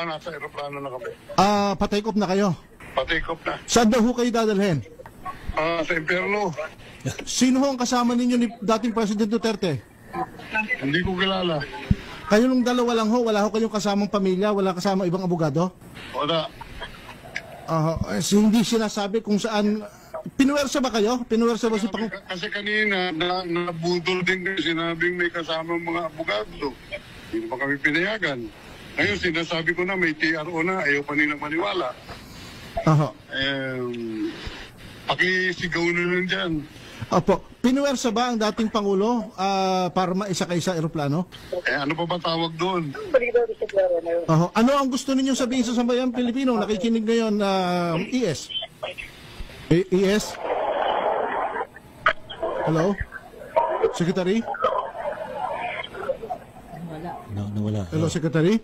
nasa aeroplano na kami. Pa-take off na kayo. Pa-take off na. Saan daw ho kayo dadalhin? Sa impyerno. Sino ho ang kasama ninyo ni dating President Duterte? Hindi ko kilala. Kayo nung dalawa lang ho, wala ho kayong kasamang pamilya, wala kasama ibang abogado? Wala. Hindi sinasabi kung saan. Pinuwersa ba kayo? Pinuwersa ba si Pang... Kasi kanina, nabudol din kayo, sinabing may kasamang mga abogado. Hindi pa kami pinayagan. Ngayon, sinasabi ko na may TRO na, ayaw pa nilang maniwala. Pakisigaw na lang dyan. Opo. Pinuwersa ba ang dating Pangulo para maisakay sa aeroplano? Ano pa ba tawag doon? Ano ang gusto ninyong sabihin sa sambayang Pilipino? Nakikinig ngayon ES? ES? Hello? Secretary? Nawala. Hello, Secretary?